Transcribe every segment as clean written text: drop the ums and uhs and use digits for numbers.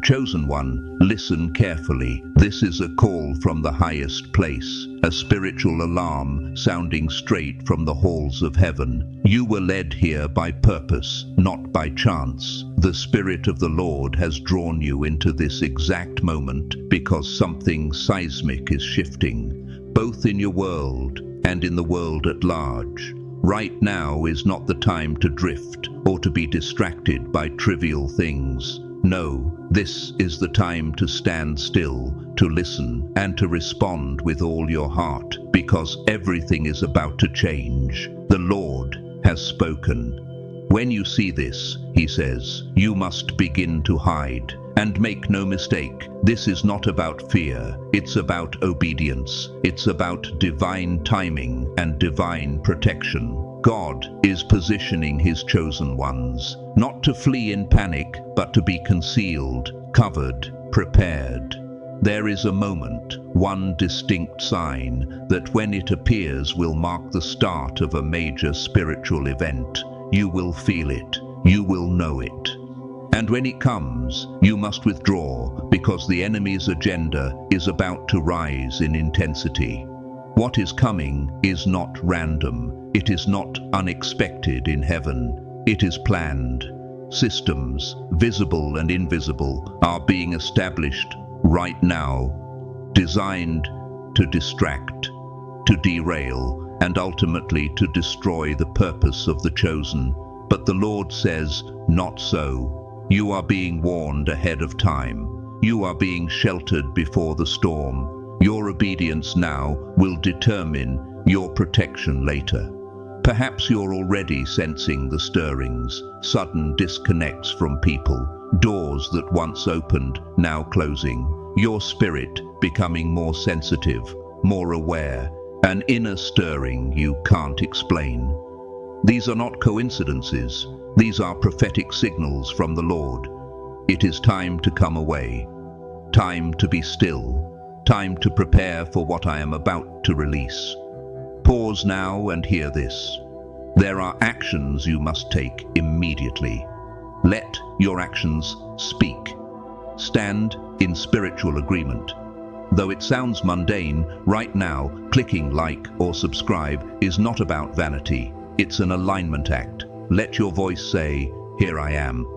Chosen one, listen carefully. This is a call from the highest place, a spiritual alarm sounding straight from the halls of heaven. You were led here by purpose, not by chance. The Spirit of the Lord has drawn you into this exact moment because something seismic is shifting, both in your world and in the world at large. Right now is not the time to drift or to be distracted by trivial things. No, this is the time to stand still, to listen, and to respond with all your heart, because everything is about to change. The Lord has spoken. When you see this, he says, you must begin to hide. And make no mistake, this is not about fear, it's about obedience. It's about divine timing and divine protection. God is positioning his chosen ones, not to flee in panic, but to be concealed, covered, prepared. There is a moment, one distinct sign, that when it appears will mark the start of a major spiritual event. You will feel it, you will know it. And when it comes, you must withdraw, because the enemy's agenda is about to rise in intensity. What is coming is not random. It is not unexpected in heaven. It is planned. Systems, visible and invisible, are being established right now, designed to distract, to derail, and ultimately to destroy the purpose of the chosen. But the Lord says, not so. You are being warned ahead of time. You are being sheltered before the storm. Your obedience now will determine your protection later. Perhaps you're already sensing the stirrings, sudden disconnects from people, doors that once opened, now closing, your spirit becoming more sensitive, more aware, an inner stirring you can't explain. These are not coincidences. These are prophetic signals from the Lord. It is time to come away, time to be still, time to prepare for what I am about to release. Pause now and hear this. There are actions you must take immediately. Let your actions speak. Stand in spiritual agreement. Though it sounds mundane, right now, clicking like or subscribe is not about vanity. It's an alignment act. Let your voice say, here I am.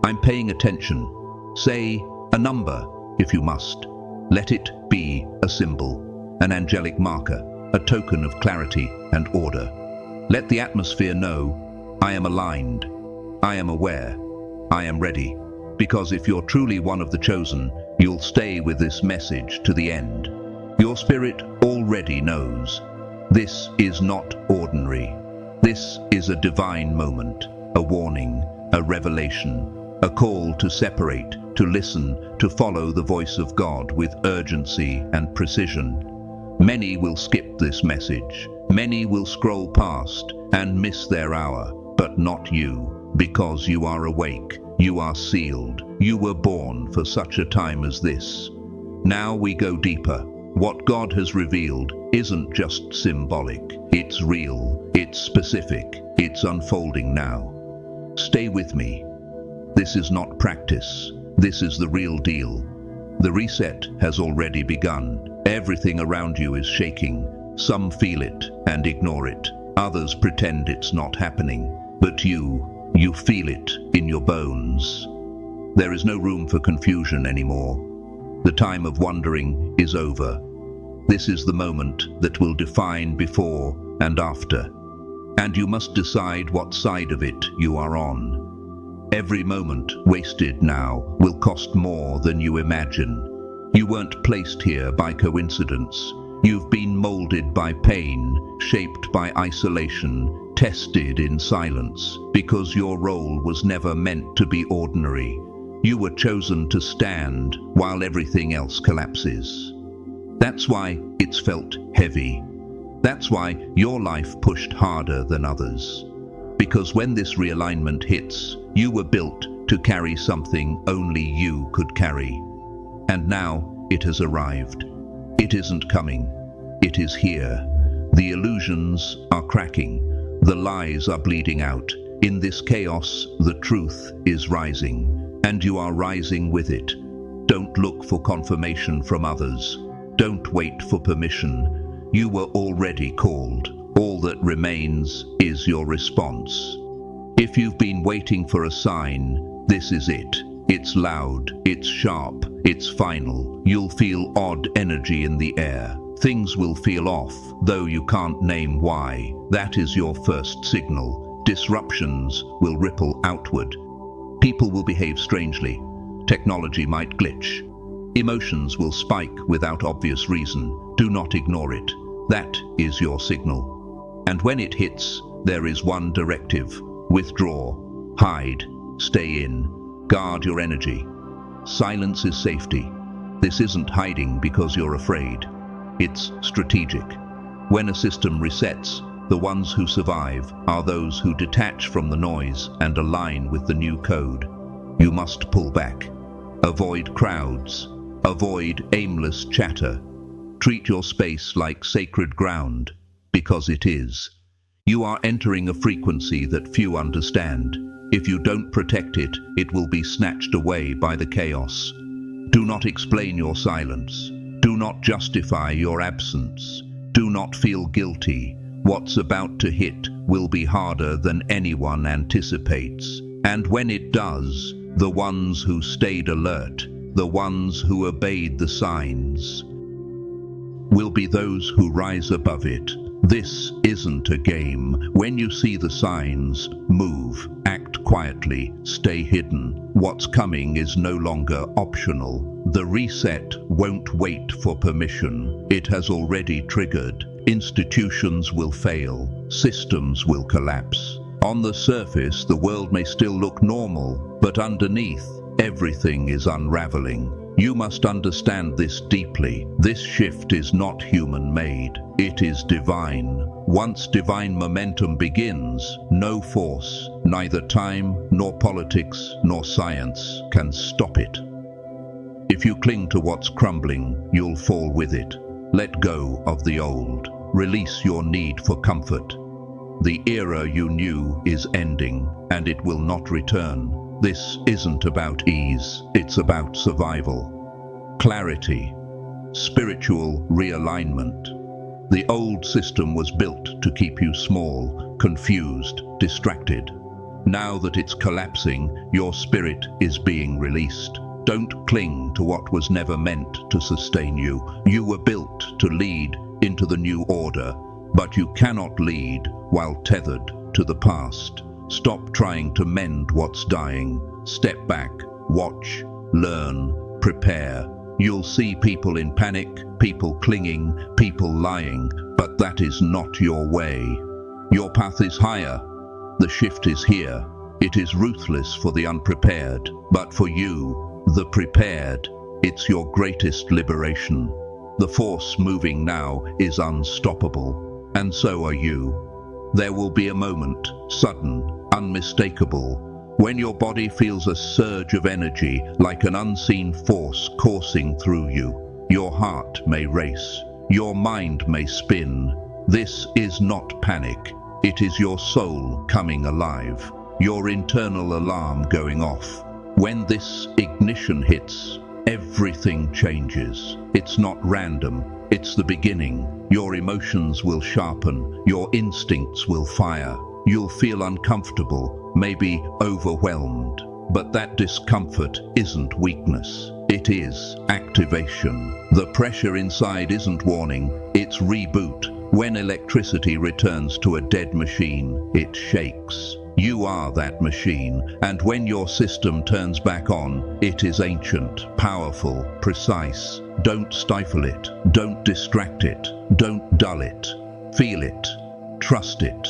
I'm paying attention. Say a number, if you must. Let it be a symbol, an angelic marker, a token of clarity and order. Let the atmosphere know, I am aligned, I am aware, I am ready. Because if you're truly one of the chosen, you'll stay with this message to the end. Your spirit already knows. This is not ordinary. This is a divine moment, a warning, a revelation, a call to separate, to listen, to follow the voice of God with urgency and precision. Many will skip this message. Many will scroll past and miss their hour, but not you, because you are awake, you are sealed, you were born for such a time as this. Now we go deeper. What God has revealed isn't just symbolic, it's real, it's specific, it's unfolding now. Stay with me. This is not practice, this is the real deal. The reset has already begun. Everything around you is shaking. Some feel it and ignore it. Others pretend it's not happening. But you feel it in your bones. There is no room for confusion anymore. The time of wondering is over. This is the moment that will define before and after. And you must decide what side of it you are on. Every moment wasted now will cost more than you imagine. You weren't placed here by coincidence. You've been molded by pain, shaped by isolation, tested in silence, because your role was never meant to be ordinary. You were chosen to stand while everything else collapses. That's why it's felt heavy. That's why your life pushed harder than others. Because when this realignment hits, you were built to carry something only you could carry. And now it has arrived. It isn't coming. It is here. The illusions are cracking. The lies are bleeding out. In this chaos, the truth is rising. And you are rising with it. Don't look for confirmation from others. Don't wait for permission. You were already called. All that remains is your response. If you've been waiting for a sign, this is it. It's loud, it's sharp, it's final. You'll feel odd energy in the air. Things will feel off, though you can't name why. That is your first signal. Disruptions will ripple outward. People will behave strangely. Technology might glitch. Emotions will spike without obvious reason. Do not ignore it. That is your signal. And when it hits, there is one directive. Withdraw, hide, stay in, guard your energy. Silence is safety. This isn't hiding because you're afraid. It's strategic. When a system resets, the ones who survive are those who detach from the noise and align with the new code. You must pull back. Avoid crowds. Avoid aimless chatter. Treat your space like sacred ground, because it is. You are entering a frequency that few understand. If you don't protect it, it will be snatched away by the chaos. Do not explain your silence. Do not justify your absence. Do not feel guilty. What's about to hit will be harder than anyone anticipates. And when it does, the ones who stayed alert, the ones who obeyed the signs, will be those who rise above it. This isn't a game. When you see the signs, move, act quietly, stay hidden. What's coming is no longer optional. The reset won't wait for permission. It has already triggered. Institutions will fail. Systems will collapse. On the surface, the world may still look normal, but underneath, everything is unraveling. You must understand this deeply. This shift is not human-made. It is divine. Once divine momentum begins, no force, neither time, nor politics, nor science, can stop it. If you cling to what's crumbling, you'll fall with it. Let go of the old. Release your need for comfort. The era you knew is ending, and it will not return. This isn't about ease, it's about survival. Clarity. Spiritual realignment. The old system was built to keep you small, confused, distracted. Now that it's collapsing, your spirit is being released. Don't cling to what was never meant to sustain you. You were built to lead into the new order, but you cannot lead while tethered to the past. Stop trying to mend what's dying. Step back, watch, learn, prepare. You'll see people in panic, people clinging, people lying, but that is not your way. Your path is higher. The shift is here. It is ruthless for the unprepared, but for you, the prepared, it's your greatest liberation. The force moving now is unstoppable, and so are you. There will be a moment, sudden, unmistakable, when your body feels a surge of energy like an unseen force coursing through you. Your heart may race, your mind may spin. This is not panic. It is your soul coming alive, your internal alarm going off. When this ignition hits, everything changes. It's not random, it's the beginning. Your emotions will sharpen, your instincts will fire. You'll feel uncomfortable, maybe overwhelmed. But that discomfort isn't weakness. It is activation. The pressure inside isn't warning, it's reboot. When electricity returns to a dead machine, it shakes. You are that machine, and when your system turns back on, it is ancient, powerful, precise. Don't stifle it. Don't distract it. Don't dull it. Feel it. Trust it.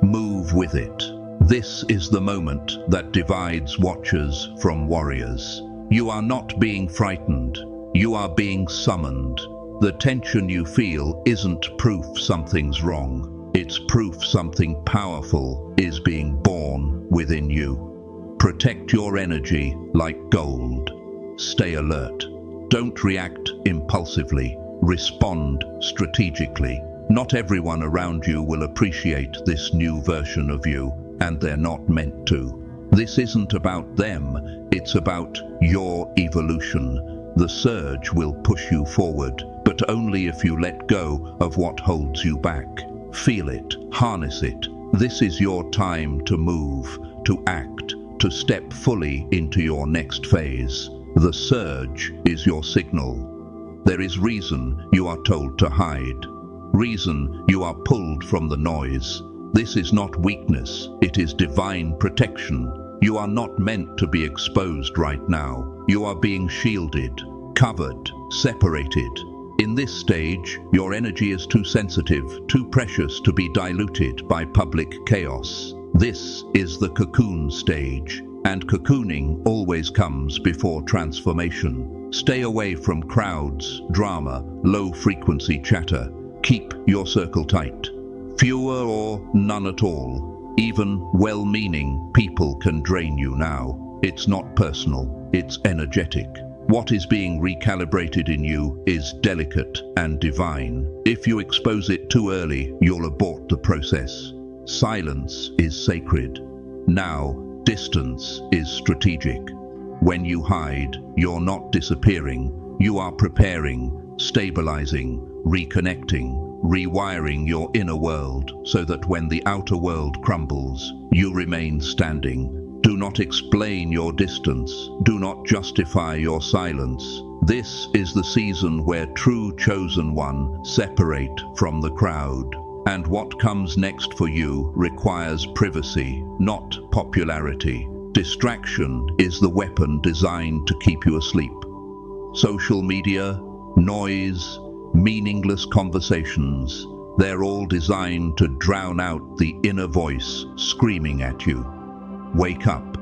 Move with it. This is the moment that divides watchers from warriors. You are not being frightened. You are being summoned. The tension you feel isn't proof something's wrong. It's proof something powerful is being born within you. Protect your energy like gold. Stay alert. Don't react impulsively. Respond strategically. Not everyone around you will appreciate this new version of you, and they're not meant to. This isn't about them, it's about your evolution. The surge will push you forward, but only if you let go of what holds you back. Feel it, harness it. This is your time to move, to act, to step fully into your next phase. The surge is your signal. There is reason you are told to hide. Reason you are pulled from the noise. This is not weakness, it is divine protection. You are not meant to be exposed right now. You are being shielded, covered, separated. In this stage, your energy is too sensitive, too precious to be diluted by public chaos. This is the cocoon stage, and cocooning always comes before transformation. Stay away from crowds, drama, low-frequency chatter. Keep your circle tight. Fewer or none at all. Even well-meaning people can drain you now. It's not personal, it's energetic. What is being recalibrated in you is delicate and divine. If you expose it too early, you'll abort the process. Silence is sacred. Now, distance is strategic. When you hide, you're not disappearing. You are preparing, stabilizing, reconnecting, rewiring your inner world so that when the outer world crumbles, you remain standing. Do not explain your distance. Do not justify your silence. This is the season where true chosen one separate from the crowd. And what comes next for you requires privacy, not popularity. Distraction is the weapon designed to keep you asleep. Social media, noise, meaningless conversations, they're all designed to drown out the inner voice screaming at you. Wake up.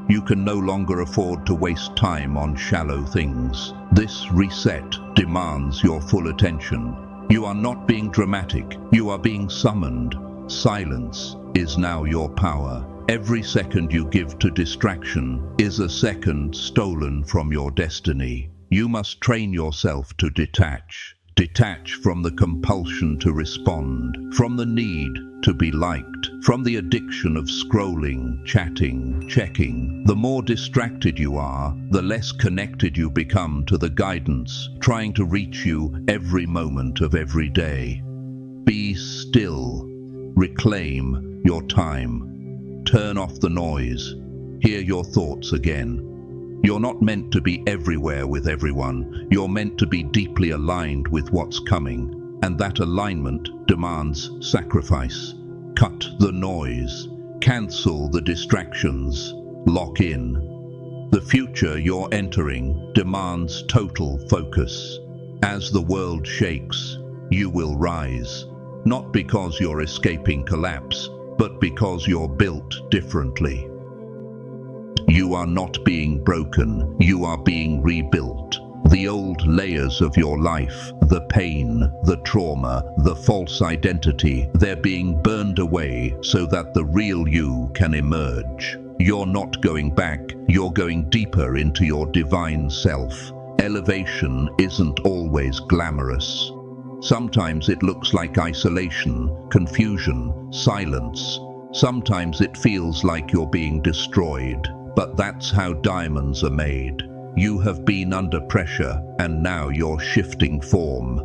You can no longer afford to waste time on shallow things. This reset demands your full attention. You are not being dramatic, you are being summoned. Silence is now your power. Every second you give to distraction is a second stolen from your destiny. You must train yourself to detach. Detach from the compulsion to respond, from the need to be liked, from the addiction of scrolling, chatting, checking. The more distracted you are, the less connected you become to the guidance trying to reach you every moment of every day. Be still. Reclaim your time. Turn off the noise. Hear your thoughts again. You're not meant to be everywhere with everyone. You're meant to be deeply aligned with what's coming, and that alignment demands sacrifice. Cut the noise. Cancel the distractions. Lock in. The future you're entering demands total focus. As the world shakes, you will rise. Not because you're escaping collapse, but because you're built differently. You are not being broken, you are being rebuilt. The old layers of your life, the pain, the trauma, the false identity, they're being burned away so that the real you can emerge. You're not going back, you're going deeper into your divine self. Elevation isn't always glamorous. Sometimes it looks like isolation, confusion, silence. Sometimes it feels like you're being destroyed. But that's how diamonds are made. You have been under pressure, and now you're shifting form.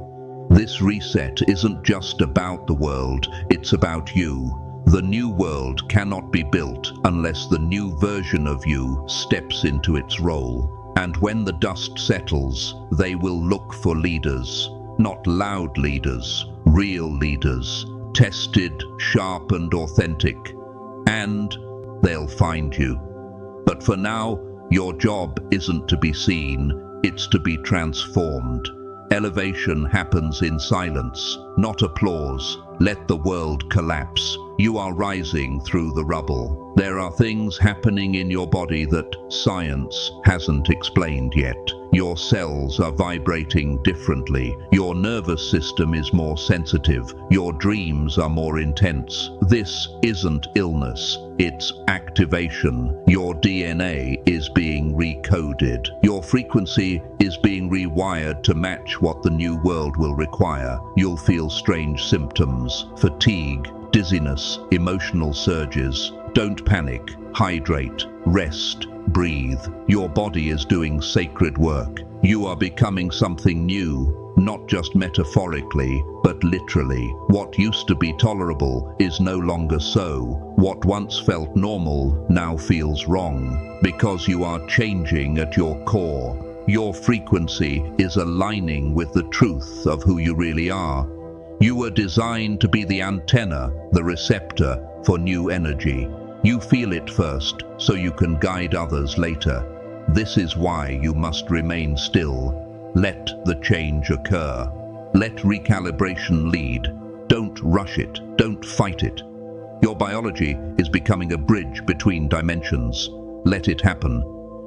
This reset isn't just about the world, it's about you. The new world cannot be built unless the new version of you steps into its role. And when the dust settles, they will look for leaders. Not loud leaders, real leaders. Tested, sharp and authentic. And they'll find you. But for now, your job isn't to be seen, it's to be transformed. Elevation happens in silence, not applause. Let the world collapse. You are rising through the rubble. There are things happening in your body that science hasn't explained yet. Your cells are vibrating differently. Your nervous system is more sensitive. Your dreams are more intense. This isn't illness, it's activation. Your DNA is being recoded. Your frequency is being rewired to match what the new world will require. You'll feel strange symptoms, fatigue, dizziness, emotional surges. Don't panic. Hydrate, rest, breathe. Your body is doing sacred work. You are becoming something new, not just metaphorically, but literally. What used to be tolerable is no longer so. What once felt normal now feels wrong, because you are changing at your core. Your frequency is aligning with the truth of who you really are. You were designed to be the antenna, the receptor for new energy. You feel it first, so you can guide others later. This is why you must remain still. Let the change occur. Let recalibration lead. Don't rush it. Don't fight it. Your biology is becoming a bridge between dimensions. Let it happen.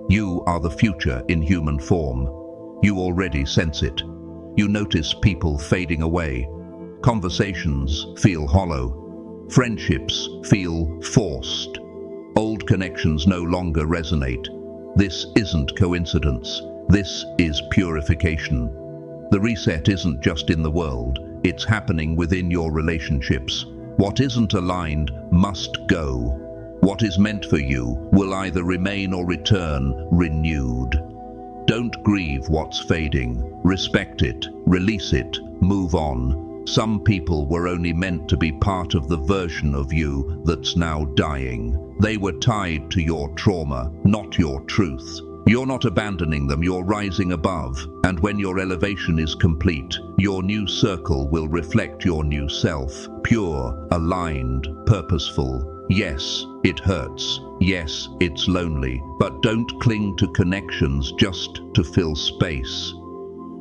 You are the future in human form. You already sense it. You notice people fading away. Conversations feel hollow. Friendships feel forced. Old connections no longer resonate. This isn't coincidence. This is purification. The reset isn't just in the world, it's happening within your relationships. What isn't aligned must go. What is meant for you will either remain or return renewed. Don't grieve what's fading. Respect it, release it, move on. Some people were only meant to be part of the version of you that's now dying. They were tied to your trauma, not your truth. You're not abandoning them, you're rising above. And when your elevation is complete, your new circle will reflect your new self. Pure, aligned, purposeful. Yes, it hurts. Yes, it's lonely. But don't cling to connections just to fill space.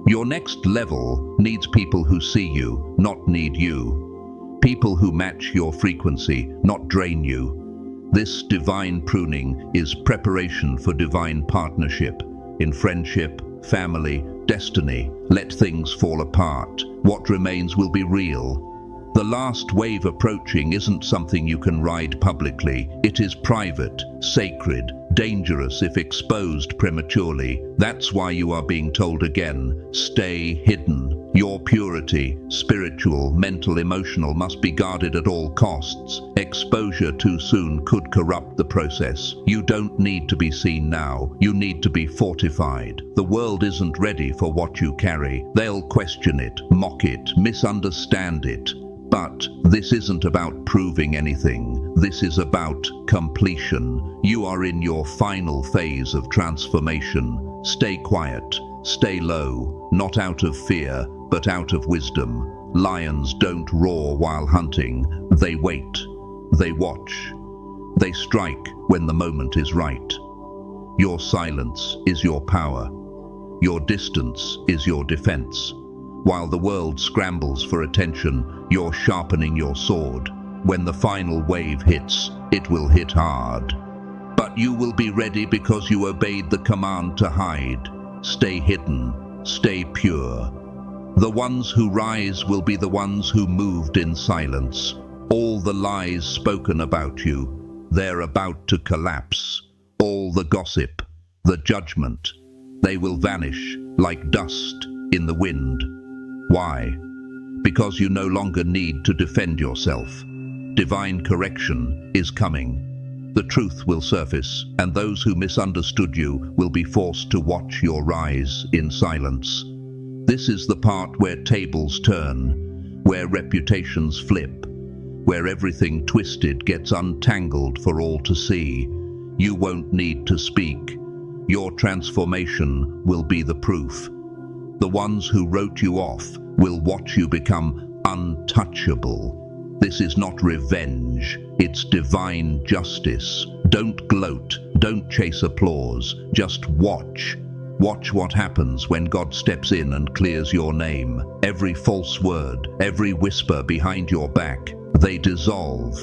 Your next level needs people who see you, not need you. People who match your frequency, not drain you. This divine pruning is preparation for divine partnership. In friendship, family, destiny, let things fall apart. What remains will be real. The last wave approaching isn't something you can ride publicly. It is private, sacred, dangerous if exposed prematurely. That's why you are being told again, stay hidden. Your purity, spiritual, mental, emotional, must be guarded at all costs. Exposure too soon could corrupt the process. You don't need to be seen now. You need to be fortified. The world isn't ready for what you carry. They'll question it, mock it, misunderstand it. But this isn't about proving anything. This is about completion. You are in your final phase of transformation. Stay quiet, stay low, not out of fear, but out of wisdom. Lions don't roar while hunting. They wait. They watch. They strike when the moment is right. Your silence is your power. Your distance is your defense. While the world scrambles for attention, you're sharpening your sword. When the final wave hits, it will hit hard. But you will be ready because you obeyed the command to hide. Stay hidden, stay pure. The ones who rise will be the ones who moved in silence. All the lies spoken about you, they're about to collapse. All the gossip, the judgment, they will vanish like dust in the wind. Why? Because you no longer need to defend yourself. Divine correction is coming. The truth will surface, and those who misunderstood you will be forced to watch your rise in silence. This is the part where tables turn, where reputations flip, where everything twisted gets untangled for all to see. You won't need to speak. Your transformation will be the proof. The ones who wrote you off will watch you become untouchable. This is not revenge, it's divine justice. Don't gloat, don't chase applause, just watch. Watch what happens when God steps in and clears your name. Every false word, every whisper behind your back, they dissolve.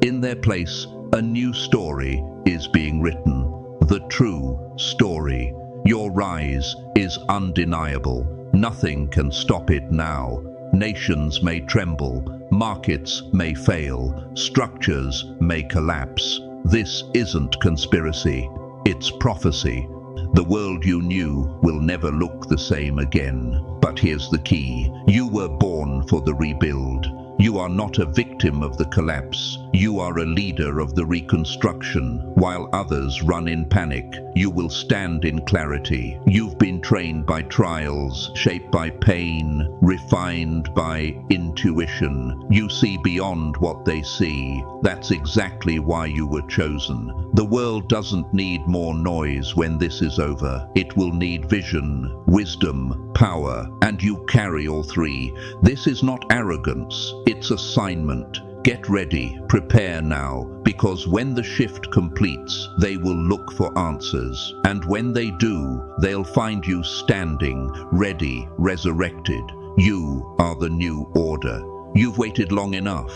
In their place, a new story is being written. The true story. Your rise is undeniable. Nothing can stop it now. Nations may tremble, markets may fail, structures may collapse. This isn't conspiracy, it's prophecy. The world you knew will never look the same again. But here's the key. You were born for the rebuild. You are not a victim of the collapse. You are a leader of the reconstruction. While others run in panic, you will stand in clarity. You've been trained by trials, shaped by pain, refined by intuition. You see beyond what they see. That's exactly why you were chosen. The world doesn't need more noise when this is over. It will need vision, wisdom, power, and you carry all three. This is not arrogance, it's assignment. Get ready, prepare now, because when the shift completes, they will look for answers. And when they do, they'll find you standing, ready, resurrected. You are the new order. You've waited long enough.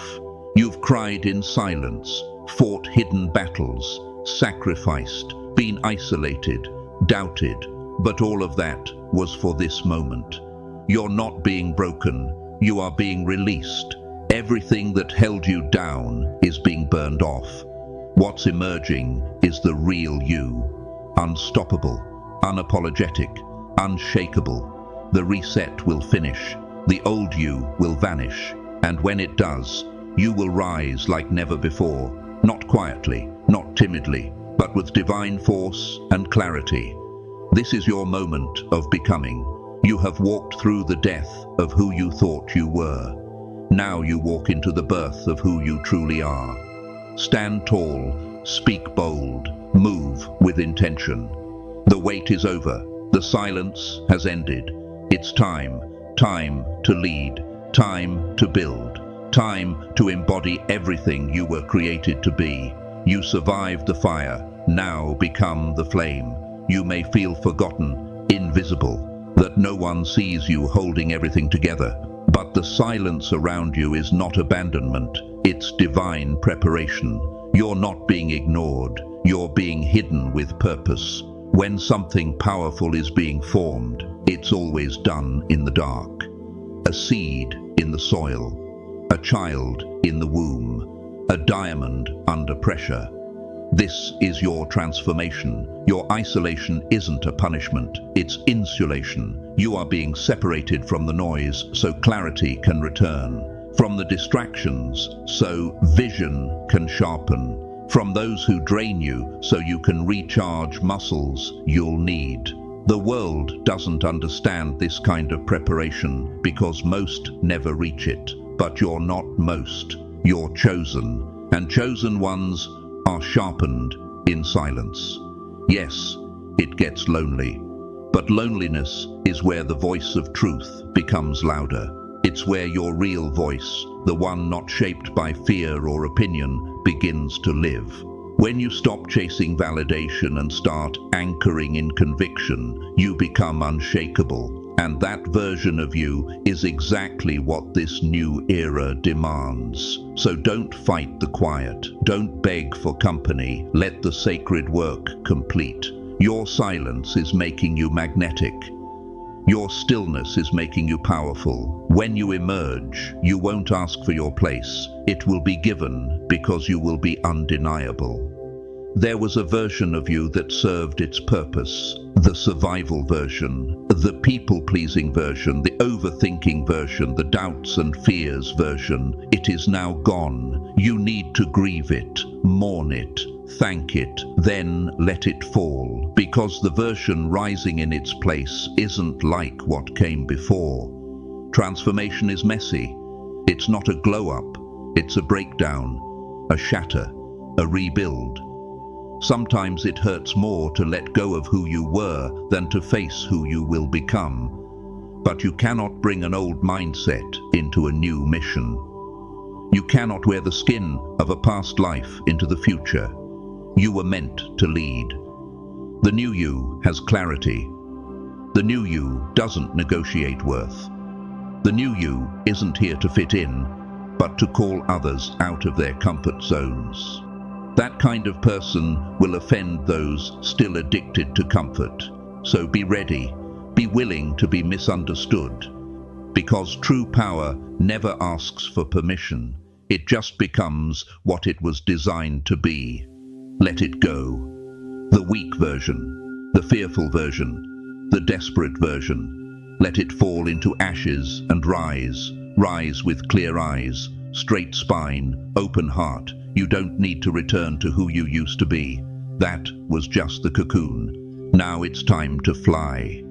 You've cried in silence, fought hidden battles, sacrificed, been isolated, doubted. But all of that was for this moment. You're not being broken, you are being released. Everything that held you down is being burned off. What's emerging is the real you. Unstoppable, unapologetic, unshakable. The reset will finish. The old you will vanish. And when it does, you will rise like never before. Not quietly, not timidly, but with divine force and clarity. This is your moment of becoming. You have walked through the death of who you thought you were. Now you walk into the birth of who you truly are. Stand tall, speak bold, move with intention. The wait is over. The silence has ended. It's time to lead, time to build, time to embody everything you were created to be. You survived the fire, now become the flame. You may feel forgotten, invisible, that no one sees you holding everything together. But the silence around you is not abandonment, it's divine preparation. You're not being ignored, you're being hidden with purpose. When something powerful is being formed, it's always done in the dark. A seed in the soil, a child in the womb, a diamond under pressure. This is your transformation. Your isolation isn't a punishment, it's insulation. You are being separated from the noise so clarity can return, from the distractions so vision can sharpen, from those who drain you so you can recharge muscles you'll need. The world doesn't understand this kind of preparation because most never reach it. But you're not most, you're chosen, and chosen ones are sharpened in silence. Yes, it gets lonely, but loneliness is where the voice of truth becomes louder. It's where your real voice, the one not shaped by fear or opinion, begins to live. When you stop chasing validation and start anchoring in conviction, you become unshakable. And that version of you is exactly what this new era demands. So don't fight the quiet. Don't beg for company. Let the sacred work complete. Your silence is making you magnetic. Your stillness is making you powerful. When you emerge, you won't ask for your place. It will be given because you will be undeniable. There was a version of you that served its purpose. The survival version, the people-pleasing version, the overthinking version, the doubts and fears version. It is now gone. You need to grieve it, mourn it, thank it, then let it fall. Because the version rising in its place isn't like what came before. Transformation is messy. It's not a glow-up. It's a breakdown, a shatter, a rebuild. Sometimes it hurts more to let go of who you were than to face who you will become. But you cannot bring an old mindset into a new mission. You cannot wear the skin of a past life into the future. You were meant to lead. The new you has clarity. The new you doesn't negotiate worth. The new you isn't here to fit in, but to call others out of their comfort zones. That kind of person will offend those still addicted to comfort. So be ready, be willing to be misunderstood. Because true power never asks for permission. It just becomes what it was designed to be. Let it go. The weak version, the fearful version, the desperate version. Let it fall into ashes and rise. Rise with clear eyes, straight spine, open heart. You don't need to return to who you used to be. That was just the cocoon. Now it's time to fly.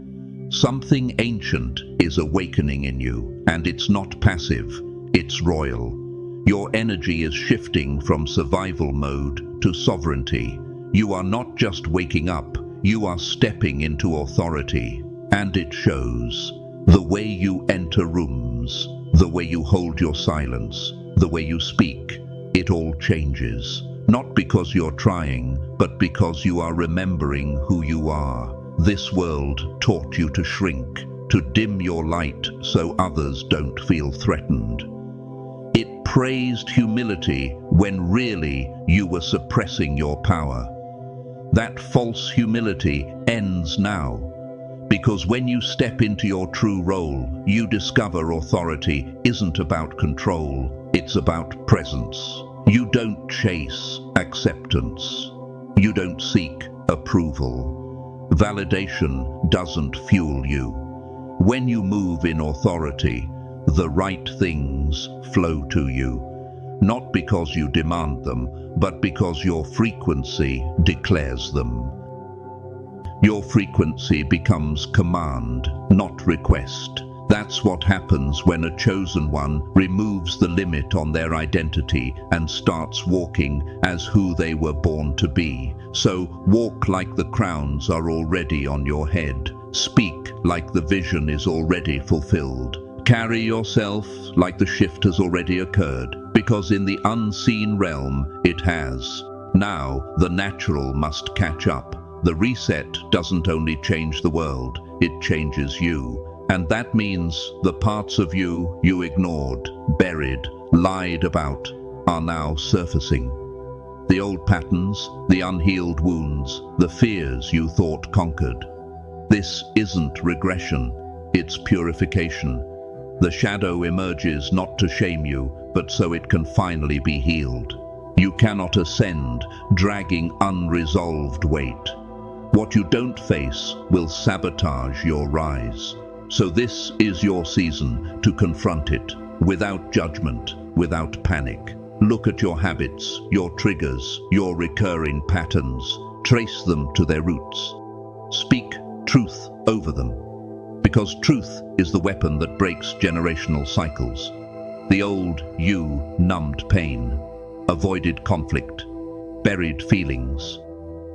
Something ancient is awakening in you, and it's not passive, it's royal. Your energy is shifting from survival mode to sovereignty. You are not just waking up, you are stepping into authority. And it shows. The way you enter rooms, the way you hold your silence, the way you speak, it all changes. Not because you're trying, but because you are remembering who you are. This world taught you to shrink, to dim your light so others don't feel threatened. It praised humility when really you were suppressing your power. That false humility ends now. Because when you step into your true role, you discover authority isn't about control, it's about presence. You don't chase acceptance. You don't seek approval. Validation doesn't fuel you. When you move in authority, the right things flow to you. Not because you demand them, but because your frequency declares them. Your frequency becomes command, not request. That's what happens when a chosen one removes the limit on their identity and starts walking as who they were born to be. So walk like the crowns are already on your head. Speak like the vision is already fulfilled. Carry yourself like the shift has already occurred, because in the unseen realm it has. Now the natural must catch up. The reset doesn't only change the world, it changes you. And that means the parts of you you ignored, buried, lied about, are now surfacing. The old patterns, the unhealed wounds, the fears you thought conquered. This isn't regression, it's purification. The shadow emerges not to shame you, but so it can finally be healed. You cannot ascend, dragging unresolved weight. What you don't face will sabotage your rise. So this is your season to confront it, without judgment, without panic. Look at your habits, your triggers, your recurring patterns. Trace them to their roots. Speak truth over them. Because truth is the weapon that breaks generational cycles. The old you numbed pain, avoided conflict, buried feelings.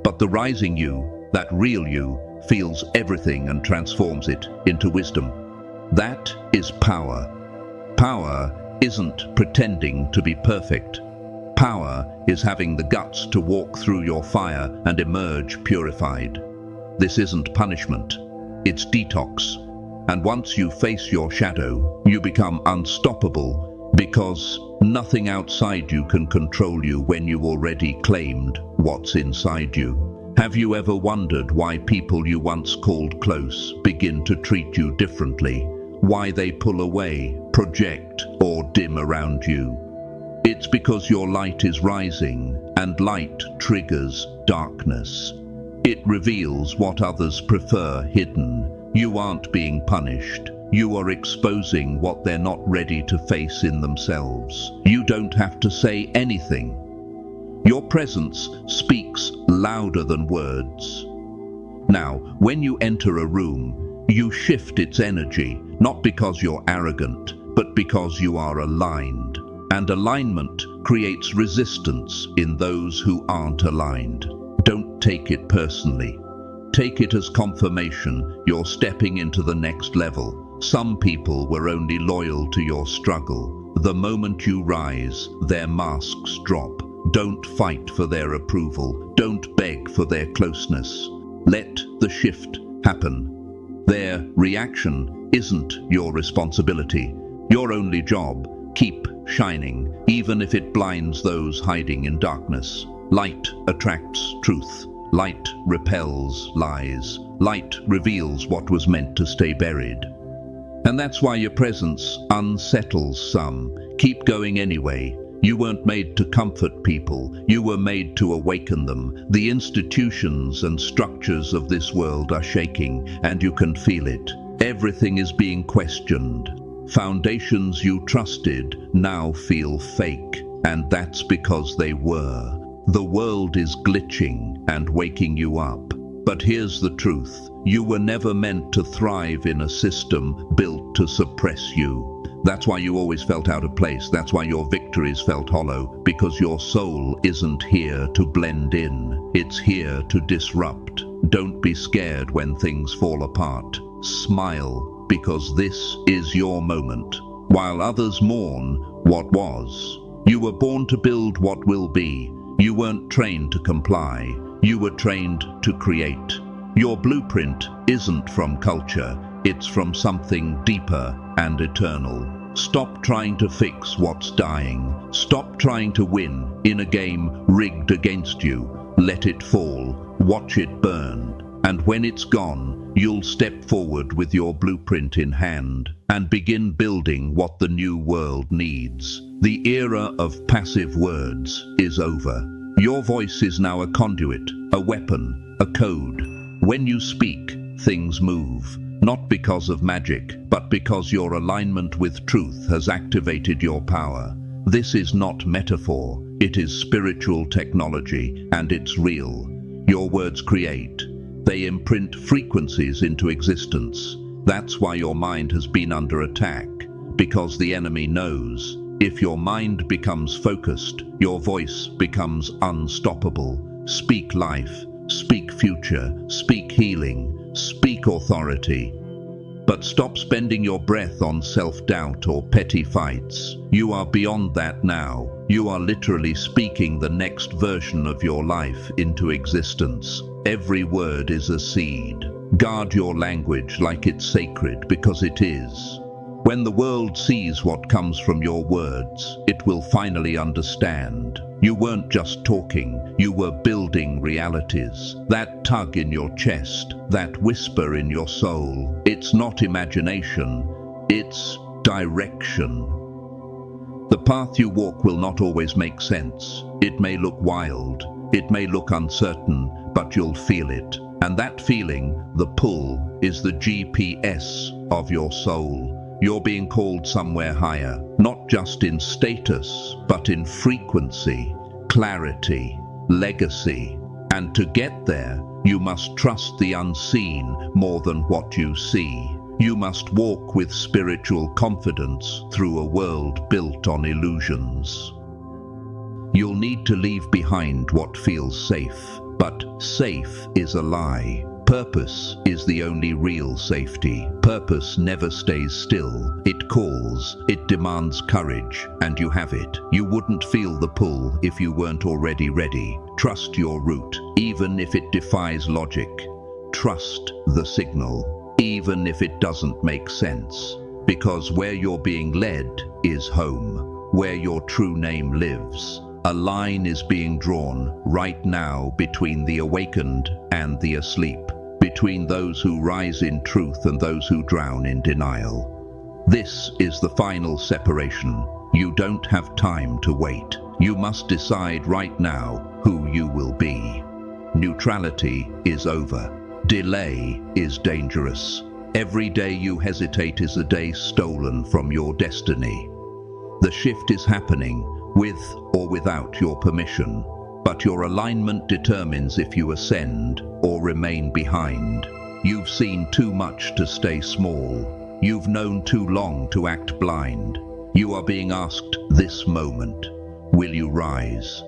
But the rising you, that real you, feels everything and transforms it into wisdom. That is power. Power isn't pretending to be perfect. Power is having the guts to walk through your fire and emerge purified. This isn't punishment, it's detox. And once you face your shadow, you become unstoppable because nothing outside you can control you when you already claimed what's inside you. Have you ever wondered why people you once called close begin to treat you differently? Why they pull away, project, or dim around you? It's because your light is rising, and light triggers darkness. It reveals what others prefer hidden. You aren't being punished. You are exposing what they're not ready to face in themselves. You don't have to say anything. Your presence speaks louder than words. Now, when you enter a room, you shift its energy, not because you're arrogant, but because you are aligned. And alignment creates resistance in those who aren't aligned. Don't take it personally. Take it as confirmation you're stepping into the next level. Some people were only loyal to your struggle. The moment you rise, their masks drop. Don't fight for their approval. Don't beg for their closeness. Let the shift happen. Their reaction isn't your responsibility. Your only job, keep shining, even if it blinds those hiding in darkness. Light attracts truth. Light repels lies. Light reveals what was meant to stay buried. And that's why your presence unsettles some. Keep going anyway. You weren't made to comfort people, you were made to awaken them. The institutions and structures of this world are shaking, and you can feel it. Everything is being questioned. Foundations you trusted now feel fake. And that's because they were. The world is glitching and waking you up. But here's the truth. You were never meant to thrive in a system built to suppress you. That's why you always felt out of place. That's why your victories felt hollow. Because your soul isn't here to blend in. It's here to disrupt. Don't be scared when things fall apart. Smile, because this is your moment. While others mourn what was. You were born to build what will be. You weren't trained to comply. You were trained to create. Your blueprint isn't from culture. It's from something deeper and eternal. Stop trying to fix what's dying. Stop trying to win in a game rigged against you. Let it fall. Watch it burn. And when it's gone, you'll step forward with your blueprint in hand and begin building what the new world needs. The era of passive words is over. Your voice is now a conduit, a weapon, a code. When you speak, things move. Not because of magic, but because your alignment with truth has activated your power. This is not metaphor, it is spiritual technology, and it's real. Your words create. They imprint frequencies into existence. That's why your mind has been under attack, because the enemy knows. If your mind becomes focused, your voice becomes unstoppable. Speak life, speak future, speak healing, speak authority. But stop spending your breath on self-doubt or petty fights. You are beyond that now. You are literally speaking the next version of your life into existence. Every word is a seed. Guard your language like it's sacred, because it is. When the world sees what comes from your words, it will finally understand. You weren't just talking, you were building realities. That tug in your chest, that whisper in your soul, it's not imagination, it's direction. The path you walk will not always make sense. It may look wild, it may look uncertain, but you'll feel it. And that feeling, the pull, is the GPS of your soul. You're being called somewhere higher, not just in status, but in frequency, clarity, legacy. And to get there, you must trust the unseen more than what you see. You must walk with spiritual confidence through a world built on illusions. You'll need to leave behind what feels safe, but safe is a lie. Purpose is the only real safety. Purpose never stays still. It calls, it demands courage, and you have it. You wouldn't feel the pull if you weren't already ready. Trust your route, even if it defies logic. Trust the signal, even if it doesn't make sense. Because where you're being led is home, where your true name lives. A line is being drawn right now between the awakened and the asleep. Between those who rise in truth and those who drown in denial. This is the final separation. You don't have time to wait. You must decide right now who you will be. Neutrality is over. Delay is dangerous. Every day you hesitate is a day stolen from your destiny. The shift is happening, with or without your permission. But your alignment determines if you ascend or remain behind. You've seen too much to stay small. You've known too long to act blind. You are being asked this moment, will you rise?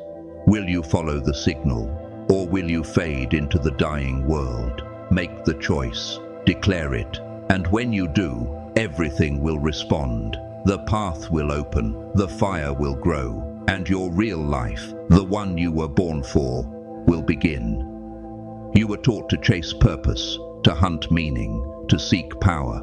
Will you follow the signal? Or will you fade into the dying world? Make the choice, declare it, and when you do, everything will respond. The path will open, the fire will grow, and your real life, the one you were born for, will begin. You were taught to chase purpose, to hunt meaning, to seek power.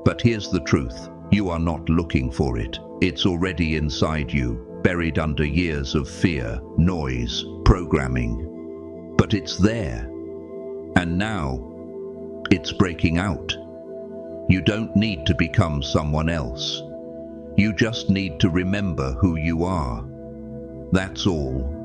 But here's the truth, you are not looking for it. It's already inside you, buried under years of fear, noise, programming. But it's there. And now, it's breaking out. You don't need to become someone else. You just need to remember who you are. That's all.